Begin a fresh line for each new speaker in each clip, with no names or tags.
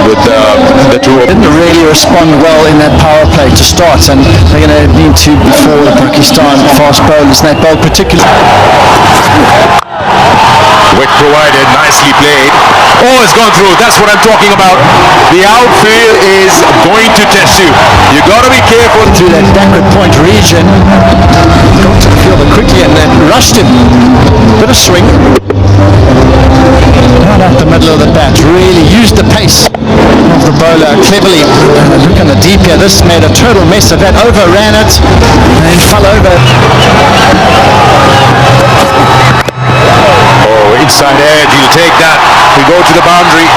with the two.
Didn't really respond well in that power play to start, and they're going to need to before the Pakistan fast bowlers, and that bowl particularly.
Wicket provided, nicely played. Oh, it's gone through. That's what I'm talking about. The outfield is going to test you. You got to be careful.
Through that backward point region, got to the fielder quickly and then rushed him. Bit of swing. Right up the middle of the bat. Really used the pace of the bowler cleverly. Look in the deep here. This made a total mess of that. Overran it and fell over.
Inside edge, he'll take that. He'll go to the boundary.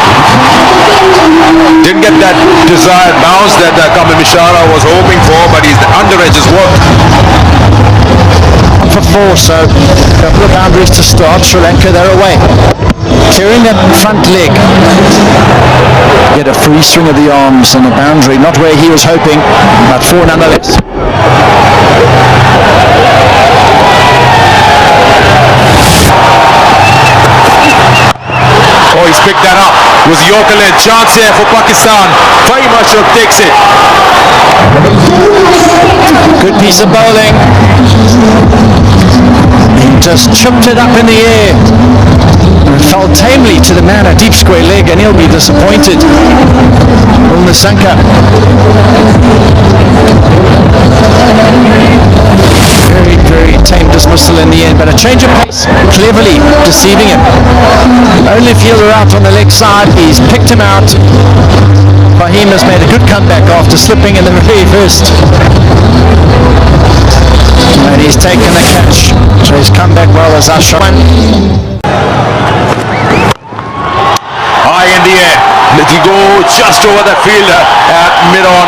Didn't get that desired bounce that Kamal Mishara was hoping for, but his under edge has worked.
For four, so a couple of boundaries to start. Sri Lanka, they're away. Clearing that front leg. Get a free swing of the arms on the boundary. Not where he was hoping, but four nonetheless.
Oh, he's picked that up. It was Yorker led. Chance here for Pakistan. Very much takes it.
Good piece of bowling. He just chipped it up in the air. It fell tamely to the man, a deep square leg, and he'll be disappointed. Shanaka. Very tame dismissal in the end, but a change of pace, cleverly deceiving him. Only fielder out on the leg side, he's picked him out. Fahim has made a good comeback after slipping in the very first. And he's taken the catch, so he's come back well as Ashram.
High in the air, let it go just over the fielder at mid-on.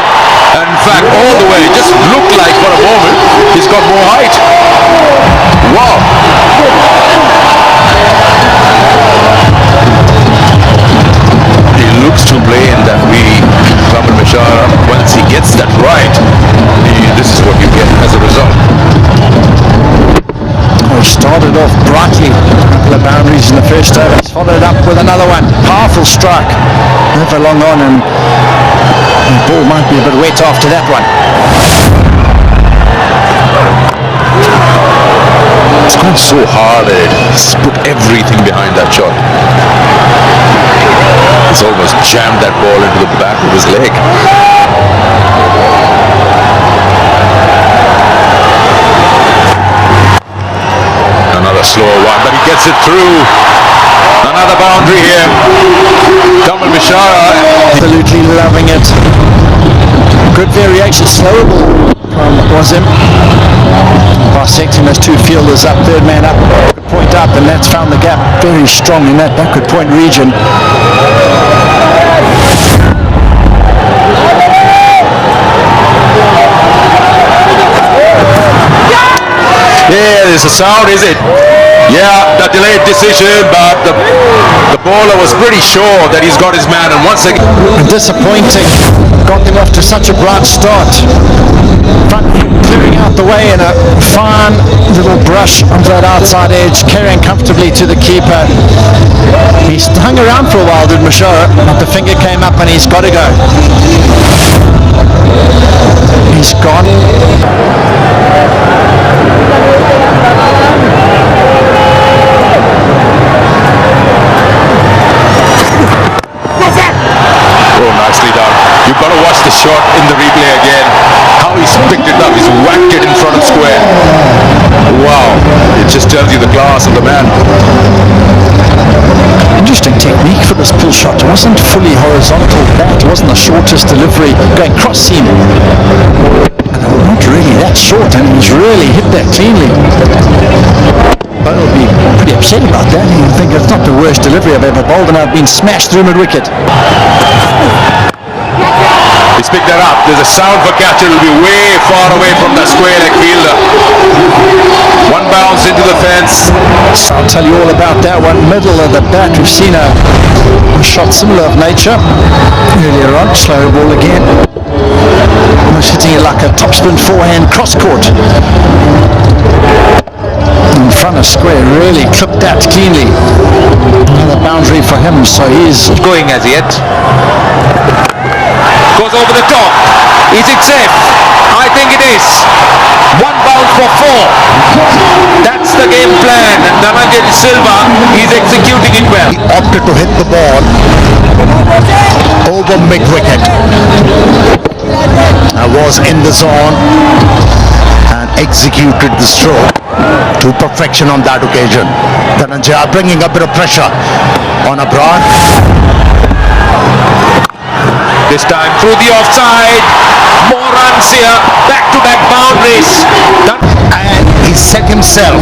And in fact, all the way, it just looked like for a moment he's got more height. Wow. He looks to play in that way, Kamal Mishara. Once he gets that right, this is what you get as a result.
He started off brightly, a couple of boundaries in the first over. He's followed up with another one. Powerful strike. Never long on, and the ball might be a bit wet after that one.
It's gone so hard at it. He's put everything behind that shot. He's almost jammed that ball into the back of his leg. Another slower one, but he gets it through. Another boundary here. Kamal Mishara.
Absolutely loving it. Good variation, slow ball from Wasim. Bisecting those two fielders up, third man up, point up, and that's found the gap very strong in that backward point region.
Yeah, there's a sound, is it? Yeah, the delayed decision, but the bowler was pretty sure that he's got his man, and once again...
Disappointing. Got them off to such a bright start. Front clearing out the way, and a fine little brush onto that outside edge, carrying comfortably to the keeper. He hung around for a while, did Mishara, but the finger came up and he's got to go. He's gone.
Nicely done. You've got to watch the shot in the replay again. How he's picked it up. He's whacked it in front of square. Wow. It just tells you the class of the man.
Interesting technique for this pull shot. It wasn't fully horizontal back. It wasn't the shortest delivery going cross seam. Not really that short, and he's really hit that cleanly. But I'll be pretty upset about that. I think it's not the worst delivery I've ever bowled, and I've been smashed through mid-wicket.
He's picked that up. There's a sound for catch. It'll be way far away from that square leg fielder. One bounce into the fence.
So I'll tell you all about that one. Middle of the bat, we've seen a shot similar of nature earlier on. Slow ball again. Almost hitting it like a topspin forehand cross court. In front of square, really clipped that cleanly. Another boundary for him, so he's
going as yet. over the top. Is it safe? I think it is. One bounce for 4. That's the game plan, and Dhananjay De Silva is executing it well.
He opted to hit the ball over mid-wicket. Was in the zone and executed the stroke to perfection on that occasion. Dhananjay bringing a bit of pressure on Abrar.
This time through the offside. More runs here. Back-to-back boundaries.
And he set himself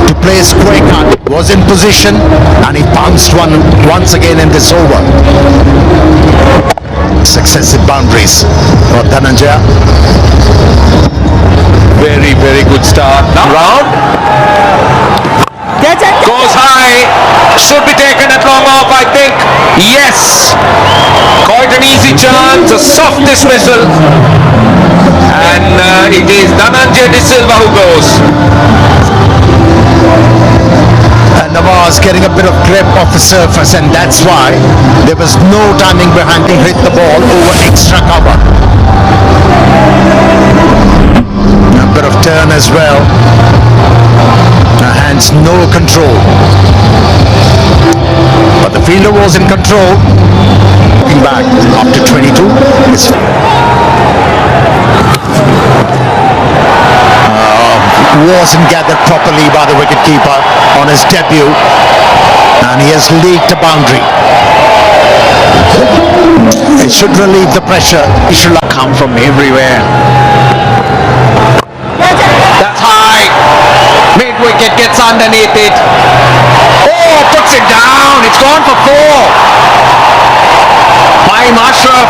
to play a square cut. Was in position and he pounced one once again in this over. Successive boundaries for Dhananjay.
Very, very good start. Now round. Goes high. Should be taken at long off, I think. Yes. Quite an easy chance. A soft dismissal. And it is Dhananjay De Silva who goes.
And Nawaz getting a bit of grip off the surface, and that's why there was no timing behind him. Hit the ball over extra cover. A bit of turn as well. Hands no control. But the fielder was in control. Looking back after 22. Wasn't gathered properly by the wicketkeeper on his debut, and he has leaked a boundary. It should relieve the pressure. He should come from everywhere.
That's high. Mid-wicket gets underneath it. Oh, puts it down. It's gone for 4. By Ashraf.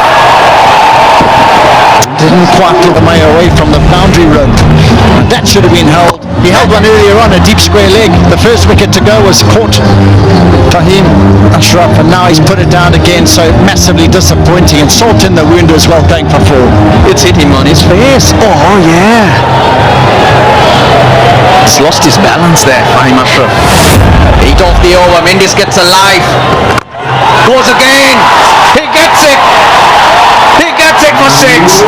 Didn't quite get the way away from the boundary rope. That should have been held. He held one earlier on, a deep square leg. The first wicket to go was caught Fahim Ashraf, and now he's put it down again, so massively disappointing, and salt in the wound as well, going for 4.
It's hit him on his face.
Oh yeah.
He's lost his balance there, Fahim Ashraf. 8 off the over. Mendes gets a life.
Goes again. He gets it. He gets it for 6.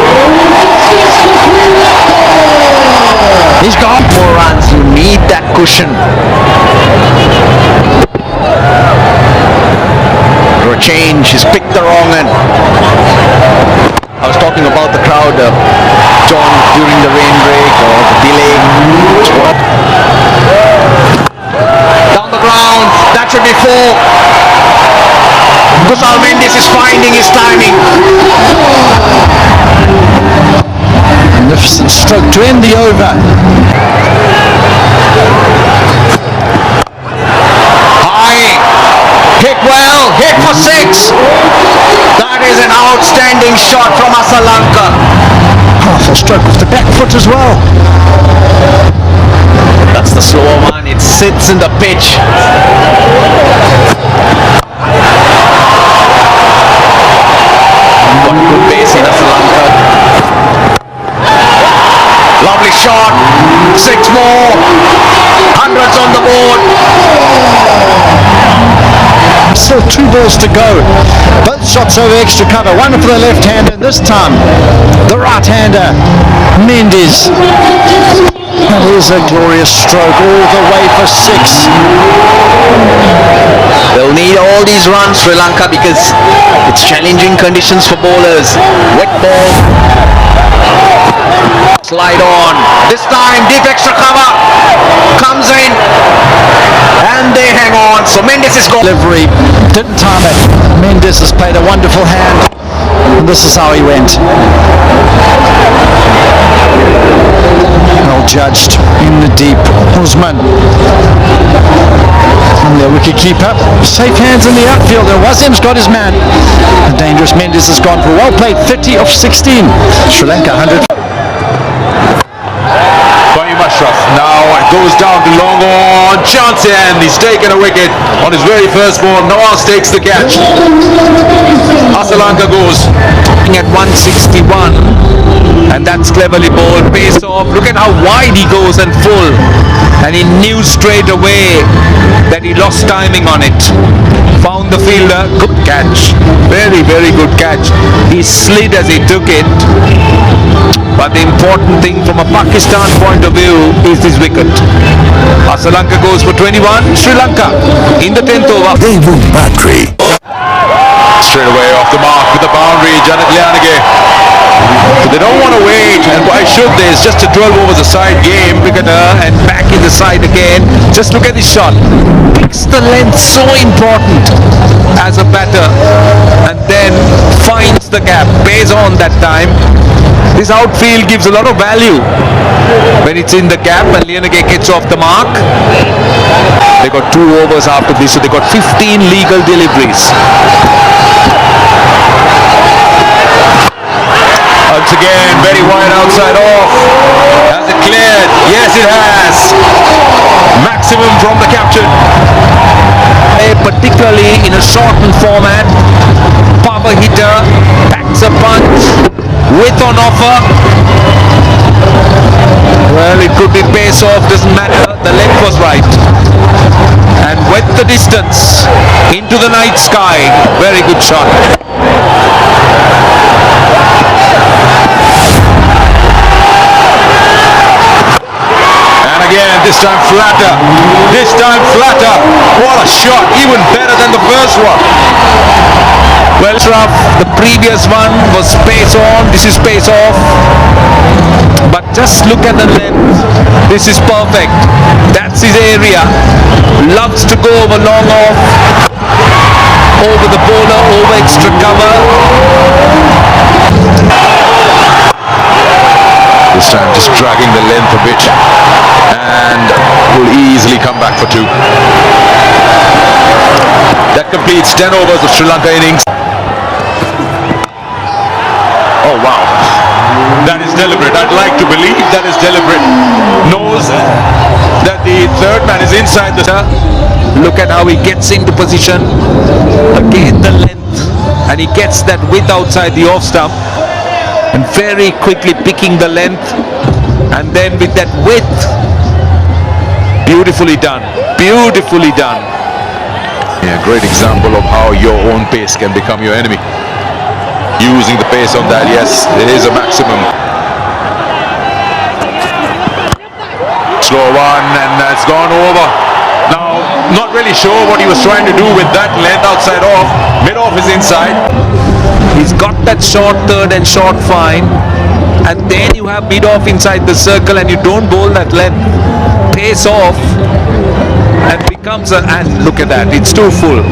He's got more runs. You need that cushion. For a change, he's picked the wrong end. I was talking about the crowd, John, during the rain break or the delay.
Down the ground. That should be 4. Kusal Mendes is finding his timing.
Magnificent stroke to end the over.
High. Hit well. Hit for 6. That is an outstanding shot from Lanka.
Powerful stroke off the back foot as well.
That's the slower one. It sits in the pitch. Got good pace in Lanka.
Lovely shot. 6 more. Hundreds on the board.
Still 2 balls to go. Both shots over extra cover. One for the left-hander, and this time the right-hander, Mendes. That is a glorious stroke all the way for 6.
They'll need all these runs, Sri Lanka, because it's challenging conditions for bowlers. Wet ball. Slide on.
This time deep extra cover comes in and they hang on. So Mendes is gone.
Delivery didn't time it. Mendes has played a wonderful hand, and this is how he went. Well judged in the deep. Usman. And the wicket keeper. Safe hands in the outfield. And Wasim's got his man. The dangerous Mendes has gone for well played. 30 of 16. Sri Lanka 100.
Ashraf now goes down to long on. Chance and he's taken a wicket on his very first ball. Nawaz takes the catch. Lanka goes at 161, and that's cleverly bowled. Pace off. Look at how wide he goes and full, and he knew straight away that he lost timing on it. Found the fielder. Good catch. Very very good catch. He slid as he took it. But the important thing from a Pakistan point of view is this wicket. Sri Lanka goes for 21. Sri Lanka in the 10th over.
Battery.
Straight away off the mark with the boundary, Janet Lianage. So they don't want to wait, and why should they? It's just a 12 overs a side game. Cricketer and back in the side again. Just look at this shot. Picks the length, so important as a batter, and then finds the gap, pays on that time. This outfield gives a lot of value when it's in the gap, and Lianage gets off the mark. They got 2 overs after this, so they got 15 legal deliveries. Once again, very wide outside off. Has it cleared? Yes, it has. Maximum from the captain. Particularly in a shortened format, power hitter, packs a punch, width on offer. Well, it could be pace off, doesn't matter. The length was right. And with the distance into the night sky, very good shot. Again, this time flatter. This time flatter. What a shot. Even better than the first one. Well, rough. The previous one was pace on. This is pace off. But just look at the length. This is perfect. That's his area. Loves to go over long off. Over the bowler, over extra cover. This time just dragging the length a bit, and will easily come back for 2. That completes 10 overs of Sri Lanka innings. Oh wow, that is deliberate. I'd like to believe that is deliberate. Knows that the third man is inside the... Look at how he gets into position. Again the length, and he gets that width outside the off stump. And very quickly picking the length, and then with that width, beautifully done, beautifully done. Yeah, great example of how your own pace can become your enemy. Using the pace on that, yes, it is a maximum. Slow one, and it's gone over. Now, not really sure what he was trying to do with that length outside off. Mid-off is inside. He's got that short third and short fine, and then you have mid-off inside the circle, and you don't bowl that length. Pace off, and becomes a... And look at that, it's too full.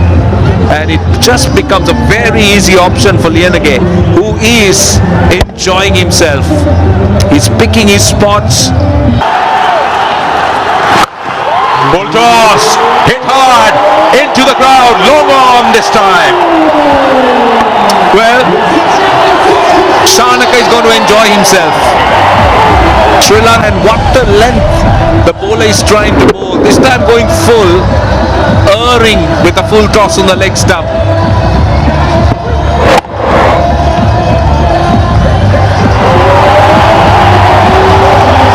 And it just becomes a very easy option for Lianage, who is enjoying himself. He's picking his spots. Full toss, hit hard, into the crowd, long on this time. Well, Shanaka is going to enjoy himself. Sri Lanka, and what the length the bowler is trying to bowl. This time going full, erring with a full toss on the leg stump.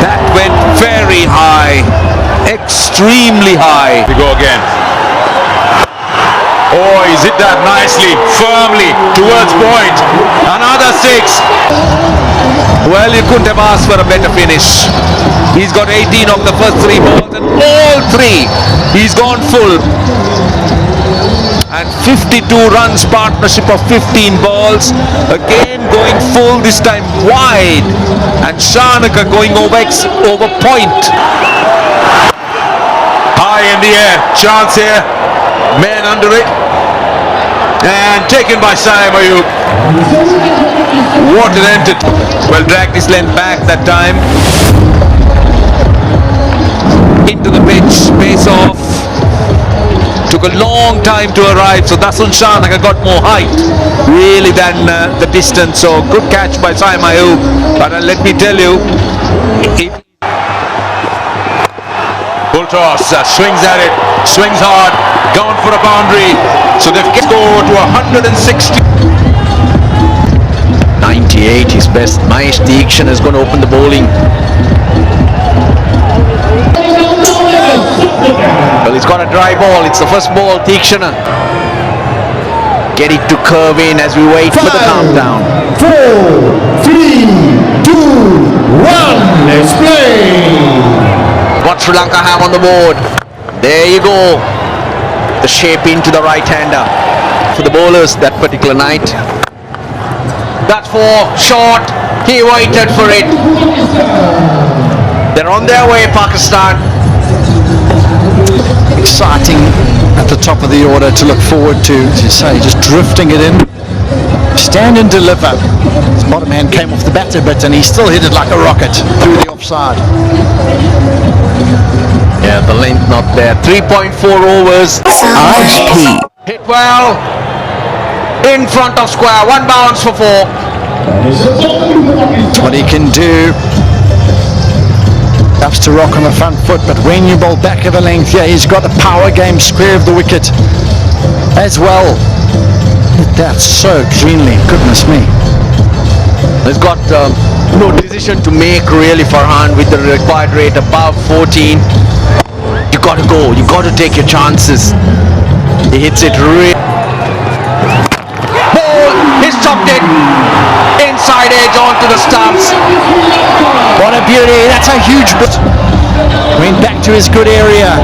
That went very high, extremely high. We go again. Oh, he's hit that nicely, firmly, towards point. Another 6. Well, you couldn't have asked for a better finish. He's got 18 of the first 3 balls, and all 3 he's gone full. And 52 runs, partnership of 15 balls. Again going full, this time wide. And Shanaka going over point. High in the air, chance here. Man under it, and taken by Saim Ayub. What an entity. Well, dragged his length back that time. Into the pitch, pace off. Took a long time to arrive, so that's when Shanaka got more height really than the distance. So good catch by Saim Ayub, but let me tell you, full toss, swings at it, swings hard, gone for a boundary. So they've scored to 160. 98, his best. Mahesh Deekshan is going to open the bowling. Well, he's got a dry ball. It's the first ball, Deekshana.
get it to curve in as we wait for the countdown.
4, 3, 2, 1, let's play!
What Sri Lanka have on the board? There you go. The shape into the right-hander for the bowlers that particular night. That's for short. He waited for it. They're on their way, Pakistan.
Exciting at the top of the order to look forward to, as you say, just drifting it in. Stand and deliver. His bottom hand came off the bat a bit and he still hit it like a rocket through the offside.
Yeah, the length not there. 3.4 overs. RP. Hit well. In front of square. One bounce for 4.
That's what he can do. Loves to rock on the front foot, but when you bowl back of a length, yeah, he's got a power game square of the wicket as well. That's so cleanly, goodness me.
He's got no decision to make really, Farhan, with the required rate above 14. You got to go, you got to take your chances. He hits it really. Ball, he's chopped it. Inside edge onto the stumps.
What a beauty, that's a huge bit. Went back to his good area.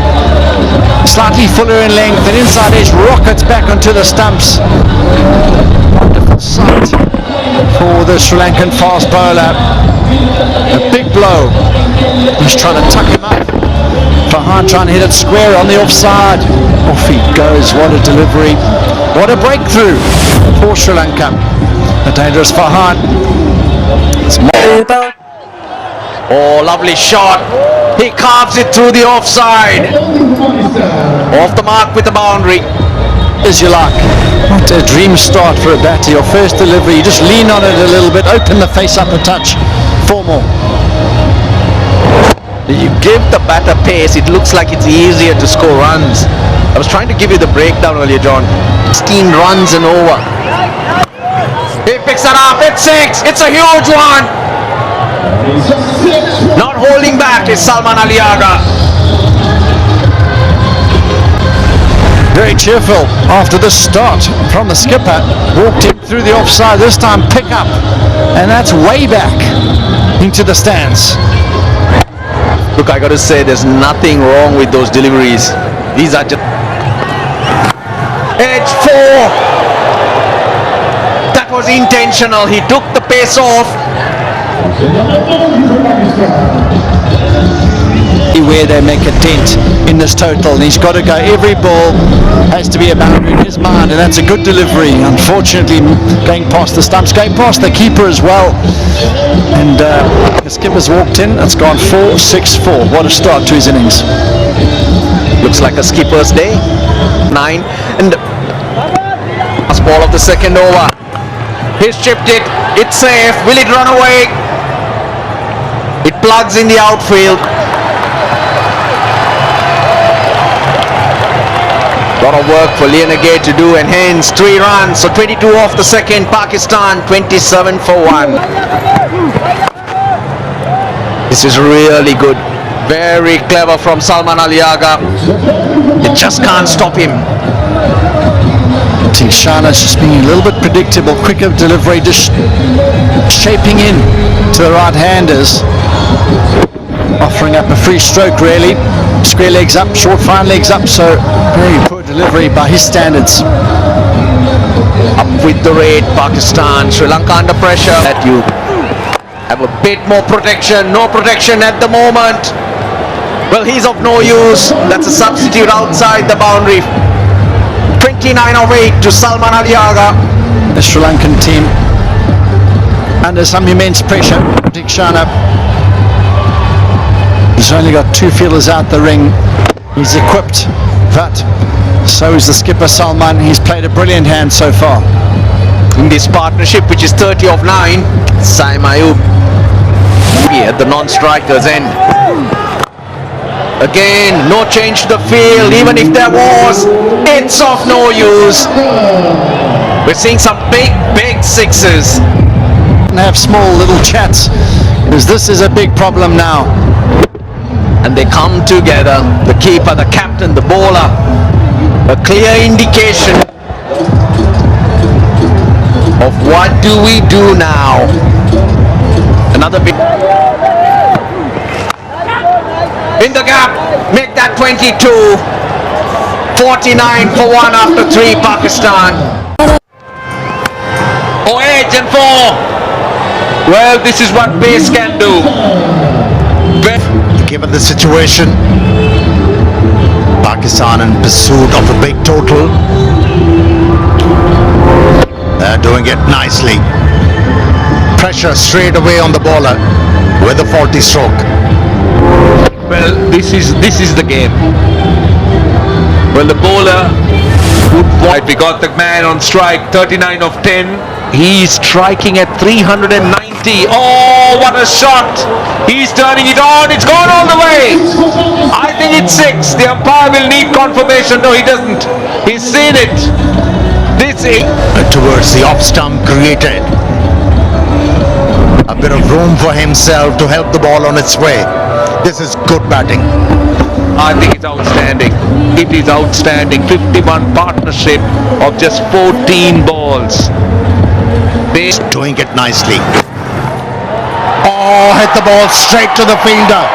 Slightly fuller in length and inside edge rockets back onto the stumps. Wonderful sight for the Sri Lankan fast bowler. A big blow. He's trying to tuck him up. Farhan trying to hit it square on the offside. Off he goes, what a delivery. What a breakthrough for Sri Lanka. A dangerous Farhan.
Oh, lovely shot. He carves it through the offside. Off the mark with the boundary.
As you like. What a dream start for a batter. Your first delivery, you just lean on it a little bit, open the face up a touch. 4 more.
You give the batter pace, it looks like it's easier to score runs. I was trying to give you the breakdown earlier, John. 16 runs and over. He picks that up, it's 6. It's a huge one. Not holding back is Salman Ali Aga.
Very cheerful after the start from the skipper. Walked in through the offside, this time pick up. And that's way back into the stands.
Look, I got to say, there's nothing wrong with those deliveries. These are just... Edge 4. That was intentional. He took the pace off.
Where they make a dent in this total, and he's got to go. Every ball has to be a boundary in his mind, and that's a good delivery. Unfortunately, going past the stumps, going past the keeper as well. And the skipper's walked in. It's gone 4-6-4. What a start to his innings.
Looks like a skipper's day. 9 and last ball of the second over. He's chipped it. It's safe. Will it run away? It plugs in the outfield. Lot of work for Lianagay to do, and hence 3 runs. So 22 off the second. Pakistan 27 for 1. This is really good. Very clever from Salman Ali Aga. They just can't stop him.
I think Shana's just being a little bit predictable. Quicker delivery, just shaping in to the right-handers. Offering up a free stroke really. Square legs up, short fine legs up, so very poor delivery by his standards.
Up with the rate, Pakistan. Sri Lanka under pressure. That you have a bit more protection. No protection at the moment. Well, he's of no use. That's a substitute outside the boundary. 29 of 8 to Salman Ali Aga.
The Sri Lankan team under some immense pressure. Shana. He's only got 2 fielders out the ring. He's equipped, but so is the skipper Salman. He's played a brilliant hand so far.
In this partnership, which is 30 of 9, Saim Ayub at the non-strikers end. Again, no change to the field. Even if there was, it's of no use. We're seeing some big sixes.
And have small little chats, because this is a big problem now.
And they come together, the keeper, the captain, the bowler. A clear indication. of what do we do now. Another big in the gap, make that 22. 49 for 1 after 3, Pakistan. 8 and 4. Well, this is what pace can do.
Given the situation, Pakistan in pursuit of a big total. They're doing it nicely. Pressure straight away on the bowler with a faulty stroke.
Well, this is the game. Well, the bowler would want. We got the man on strike, 39 of 10.
He's striking at 390. Oh, what a shot!
He's turning it on. It's gone all the way. I think it's 6. The umpire will need confirmation. No, he doesn't. He's seen it. This is
Towards the off stump created a bit of room for himself to help the ball on its way. This is good batting.
I think it's outstanding. It is outstanding. 51 partnership of just 14 balls.
They're doing it nicely. Oh, hit the ball straight to the fielder.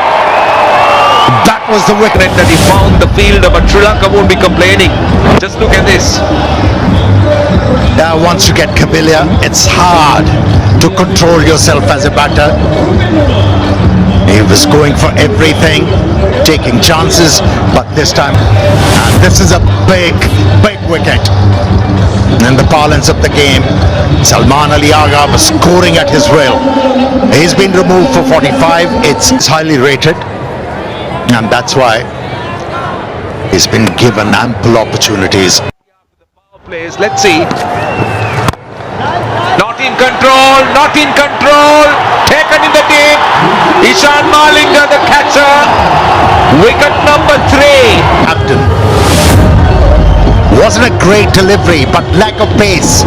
That was the wicket.
That he found the fielder, but Sri Lanka won't be complaining. Just look at this.
Now, once you get Kabilia, it's hard to control yourself as a batter. He was going for everything, taking chances, but this time, and this is a big wicket. In the parlance of the game, Salman Ali Agha was scoring at his will. He's been removed for 45. It's highly rated, and that's why he's been given ample opportunities.
Plays. Let's see. Not in control. Not in control. Taken in the deep. Ishan Malinga, the catcher. Wicket number 3.
Captain. Wasn't a great delivery, but lack of pace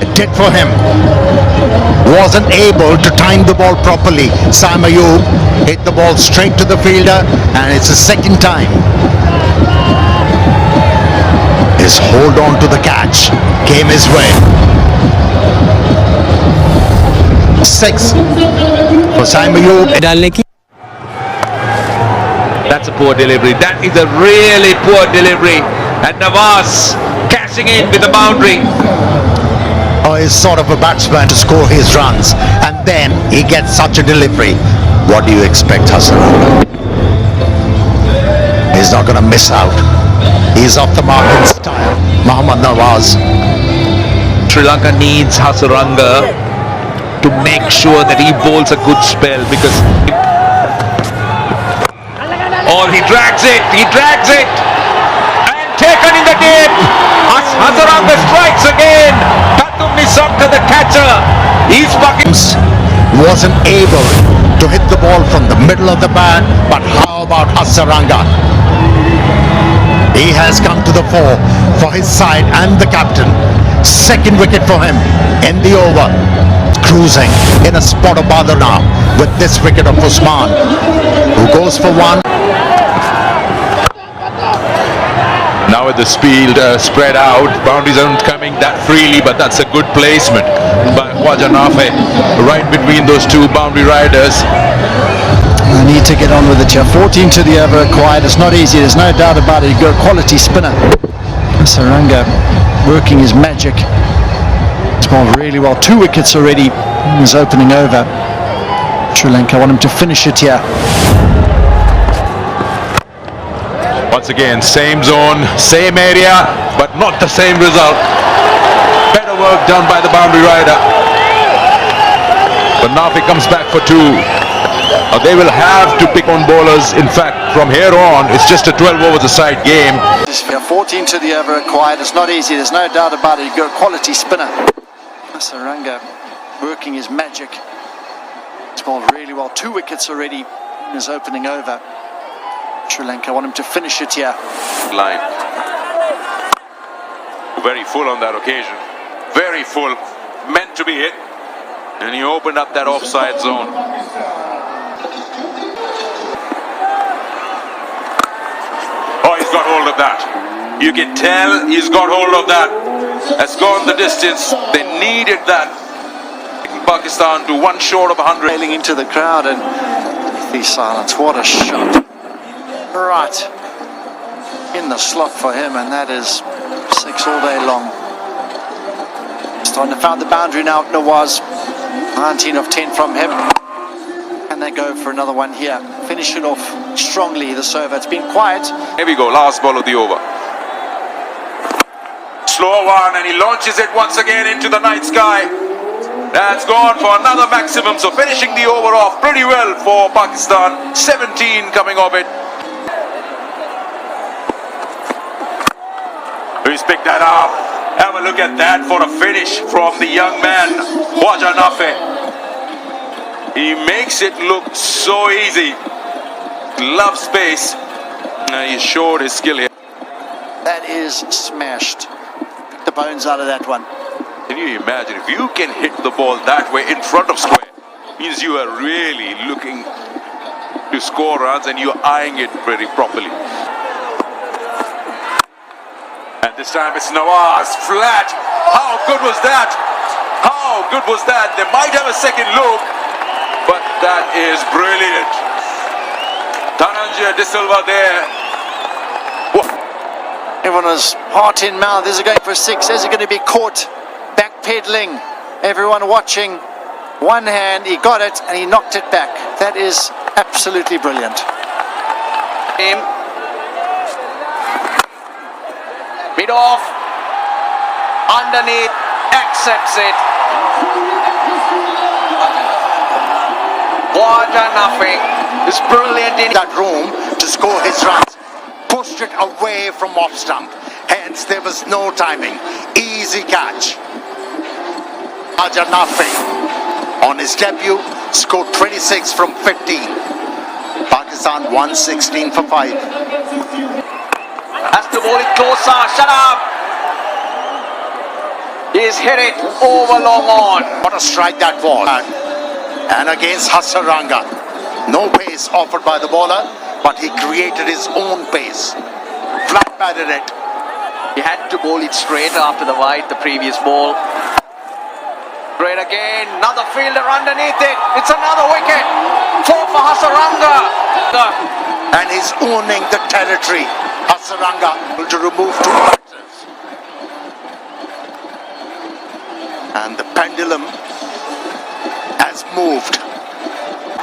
it did for him. Wasn't able to time the ball properly. Sam Ayub hit the ball straight to the fielder, and it's the second time. His hold on to the catch came his way. 6 for Sam Ayub.
That's a poor delivery. That is a really poor delivery. And Nawaz cashing in with the boundary.
Is sort of a batsman to score his runs, and then he gets such a delivery. What do you expect, Hassan? He's not going to miss out. He's off the mark in style. Mohammad Nawaz.
Sri Lanka needs Hasaranga to make sure that he bowls a good spell, because he drags it, and taken in the deep. Hasaranga strikes again. Tatum Nisaka, the catcher, he's fucking
wasn't able to hit the ball from the middle of the bat, but how about Hasaranga? He has come to the fore for his side and the captain. Second wicket for him in the over. Cruising in a spot of bother now with this wicket of Usman, who goes for 1.
now with the speed spread out. Boundaries aren't coming that freely, but that's a good placement by Wajanafe right between those two boundary riders.
I need to get on with it here. 14 to the over required. It's not easy, there's no doubt about it. You've got a quality spinner. Saranga working his magic. It's bowled really well. 2 wickets already in his opening over. Sri Lanka want him to finish it here.
Once again, same zone, same area, but not the same result. Better work done by the boundary rider. But now if he comes back for 2, they will have to pick on bowlers. In fact, from here on, it's just a 12 overs a side game.
14 to the over required. It's not easy, there's no doubt about it. You've got a quality spinner. Saranga working his magic. It's bowled really well. 2 wickets already in his opening over. Sri Lanka want him to finish it here.
Line. Very full on that occasion. Very full. Meant to be hit. And he opened up that offside zone. Oh, he's got hold of that. You can tell he's got hold of that. Has gone the distance. They needed that. Pakistan to one short of 100.
Trailing into the crowd and the silence. What a shot. Right in the slot for him, and that is 6 all day long. Starting to find the boundary now. Nawaz, 19 of 10 from him. And they go for another one here. Finish it off strongly, the server. It's been quiet.
Here we go, last ball of the over. Slow one, and he launches it once again into the night sky. That's gone for another maximum, so finishing the over off pretty well for Pakistan. 17 coming off it. Who's picked that up? Have a look at that for a finish from the young man, Khwaja Nafi. He makes it look so easy. Loves space. He showed his skill here.
That is smashed. Pick the bones out of that one.
Can you imagine if you can hit the ball that way in front of square? Means you are really looking to score runs and you're eyeing it very properly. And this time it's Nawaz, flat. How good was that? How good was that? They might have a second look, but that is brilliant. Dhananjay De Silva there. Whoa.
Everyone was heart in mouth. Is it going for a 6? Is it going to be caught? Backpedaling. Everyone watching. One hand, he got it and he knocked it back. That is absolutely brilliant.
Mid off, underneath, accepts it. Khwaja Nafi is brilliant in
that room to score his runs. Pushed it away from off stump. Hence, there was no timing. Easy catch. Khwaja Nafi, on his debut, scored 26 from 15. Pakistan 116 for 5.
Has to bowl it closer. Shut up. He's hit it over long on.
What a strike that was. And against Hasaranga. No pace offered by the bowler, but he created his own pace. Flat batted it.
He had to bowl it straight after the wide, the previous ball. Great again. Another fielder underneath it. It's another wicket. 4 for Hasaranga.
And he's owning the territory. Hasaranga to remove 2 batters. And the pendulum has moved.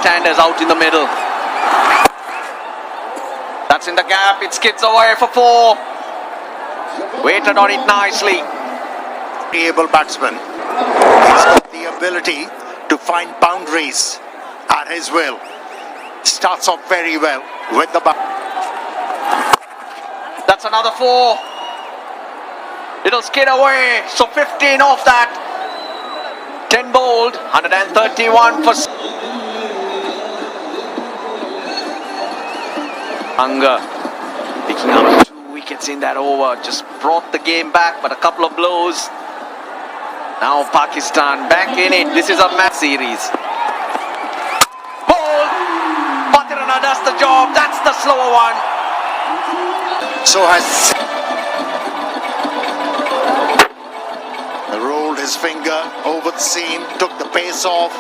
Tanders out in the middle. That's in the gap. It skids away for 4. Waited on it nicely.
Able batsman. He's got the ability to find boundaries at his will. Starts off very well with the bat.
That's another 4. It'll skid away. So 15 off that. 10 bowled. 131 for Anga. Picking up 2 wickets in that over. Just brought the game back, but a couple of blows. Now Pakistan back in it. This is a match series. Ball. Patirana does the job. That's the slower one.
So has rolled his finger over the seam, took the pace off.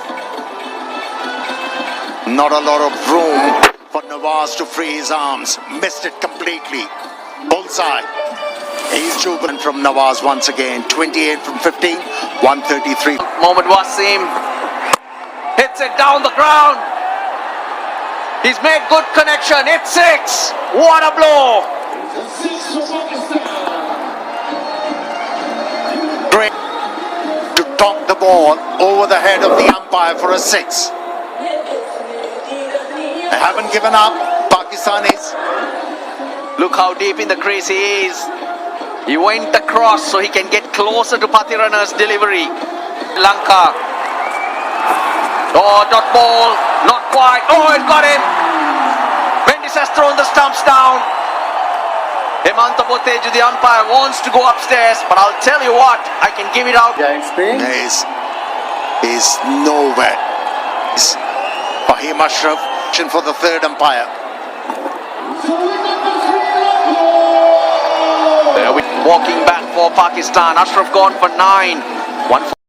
Not a lot of room for Nawaz to free his arms. Missed it completely. Bullseye. He's jubilant from Nawaz once again. 28 from 15, 133.
Mohammad Wasim hits it down the ground. He's made good connection. It's 6. What a blow.
Great to talk the ball over the head of the umpire for a 6. They haven't given up. Pakistanis.
Look how deep in the crease he is. He went across so he can get closer to Patirana's delivery. Lanka. Oh, dot ball. Not quite. Oh, it got him. Mendis has thrown the stumps down. Hemanta Boteju, the umpire, wants to go upstairs, but I'll tell you what, I can give it out.
He's nowhere. Fahim Ashraf for the 3rd umpire.
walking back for Pakistan. Ashraf gone for 9. 1